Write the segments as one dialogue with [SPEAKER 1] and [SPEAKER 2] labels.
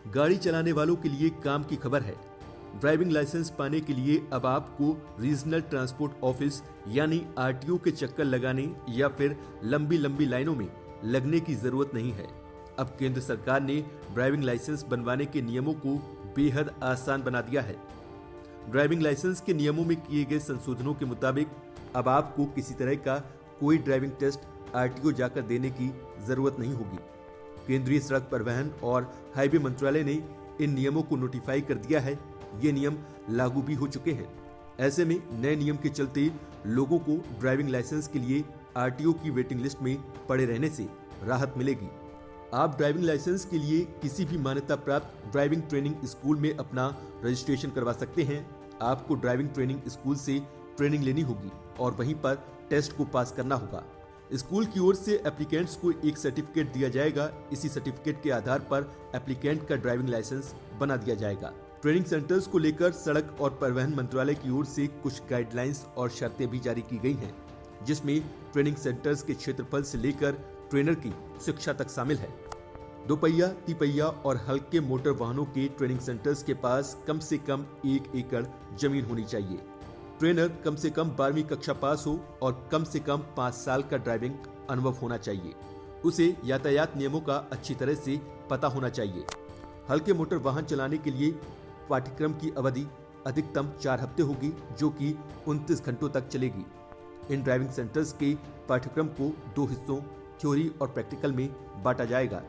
[SPEAKER 1] गाड़ी चलाने वालों के लिए काम की खबर है। ड्राइविंग लाइसेंस पाने के लिए अब आपको रीजनल ट्रांसपोर्ट ऑफिस यानी आरटीओ के चक्कर लगाने या फिर लंबी लंबी लाइनों में लगने की जरूरत नहीं है। अब केंद्र सरकार ने ड्राइविंग लाइसेंस बनवाने के नियमों को बेहद आसान बना दिया है। ड्राइविंग लाइसेंस के नियमों में किए गए संशोधनों के मुताबिक अब आपको किसी तरह का कोई ड्राइविंग टेस्ट आरटीओ जाकर देने की जरूरत नहीं होगी। केंद्रीय सड़क परिवहन और हाईवे मंत्रालय ने इन नियमों को नोटिफाई कर दिया है। ये नियम लागू भी हो चुके हैं। ऐसे में नए नियम के चलते लोगों को ड्राइविंग लाइसेंस के लिए आरटीओ की वेटिंग लिस्ट में पड़े रहने से राहत मिलेगी। आप ड्राइविंग लाइसेंस के लिए किसी भी मान्यता प्राप्त ड्राइविंग ट्रेनिंग स्कूल में अपना रजिस्ट्रेशन करवा सकते हैं। आपको ड्राइविंग ट्रेनिंग स्कूल से ट्रेनिंग लेनी होगी और वहीं पर टेस्ट को पास करना होगा। स्कूल की ओर से एप्लीकेंट्स को एक सर्टिफिकेट दिया जाएगा। इसी सर्टिफिकेट के आधार पर एप्लीकेंट का ड्राइविंग लाइसेंस बना दिया जाएगा। ट्रेनिंग सेंटर्स को लेकर सड़क और परिवहन मंत्रालय की ओर से कुछ गाइडलाइंस और शर्तें भी जारी की गई हैं, जिसमें ट्रेनिंग सेंटर्स के क्षेत्रफल से लेकर ट्रेनर की शिक्षा तक शामिल है। दोपहिया, तिपहिया और हल्के मोटर वाहनों के ट्रेनिंग सेंटर्स के पास कम से कम 1 एकड़ जमीन होनी चाहिए। ट्रेनर कम से कम 12वीं कक्षा पास हो और कम से कम 5 साल का ड्राइविंग अनुभव होना चाहिए। उसे यातायात नियमों का अच्छी तरह से पता होना चाहिए। हल्के मोटर वाहन चलाने के लिए पाठ्यक्रम की अवधि अधिकतम 4 हफ्ते होगी, जो कि 29 घंटों तक चलेगी। इन ड्राइविंग सेंटर्स के पाठ्यक्रम को 2 हिस्सों थ्योरी और प्रैक्टिकल में बांटा जाएगा।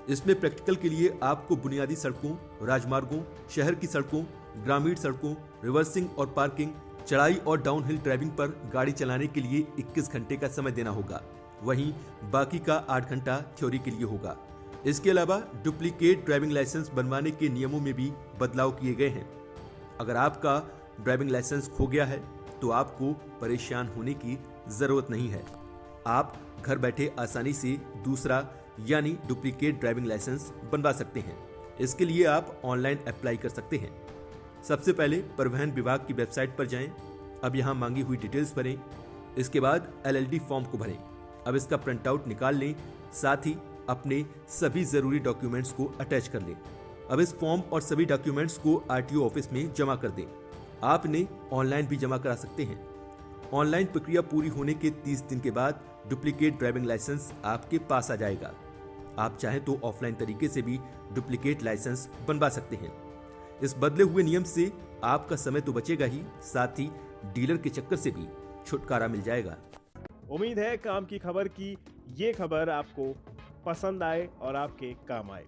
[SPEAKER 1] इसमें प्रैक्टिकल के लिए आपको बुनियादी सड़कों, राजमार्गों, शहर की सड़कों, ग्रामीण सड़कों, रिवर्सिंग और पार्किंग, चढ़ाई और डाउनहिल ड्राइविंग पर गाड़ी चलाने के लिए 21 घंटे का समय देना होगा। वहीं बाकी का 8 घंटा थ्योरी के लिए होगा। इसके अलावा डुप्लीकेट ड्राइविंग लाइसेंस बनवाने के नियमों में भी बदलाव किए गए हैं। अगर आपका ड्राइविंग लाइसेंस खो गया है तो आपको परेशान होने की जरूरत नहीं है। आप घर बैठे आसानी से दूसरा यानी डुप्लीकेट ड्राइविंग लाइसेंस बनवा सकते हैं। इसके लिए आप ऑनलाइन अप्लाई कर सकते हैं। सबसे पहले परिवहन विभाग की वेबसाइट पर जाएं। अब यहां मांगी हुई डिटेल्स भरें। इसके बाद एलएलडी फॉर्म को भरें। अब इसका प्रिंट आउट निकाल लें, साथ ही अपने सभी जरूरी डॉक्यूमेंट्स को अटैच कर लें। अब इस फॉर्म और सभी डॉक्यूमेंट्स को आरटीओ ऑफिस में जमा कर दें। आप इन्हें ऑनलाइन भी जमा करा सकते हैं। ऑनलाइन प्रक्रिया पूरी होने के 30 दिन के बाद डुप्लीकेट ड्राइविंग लाइसेंस आपके पास आ जाएगा। आप चाहें तो ऑफलाइन तरीके से भी डुप्लीकेट लाइसेंस बनवा सकते हैं। इस बदले हुए नियम से आपका समय तो बचेगा ही, साथ ही डीलर के चक्कर से भी छुटकारा मिल जाएगा।
[SPEAKER 2] उम्मीद है काम की खबर की ये खबर आपको पसंद आए और आपके काम आए।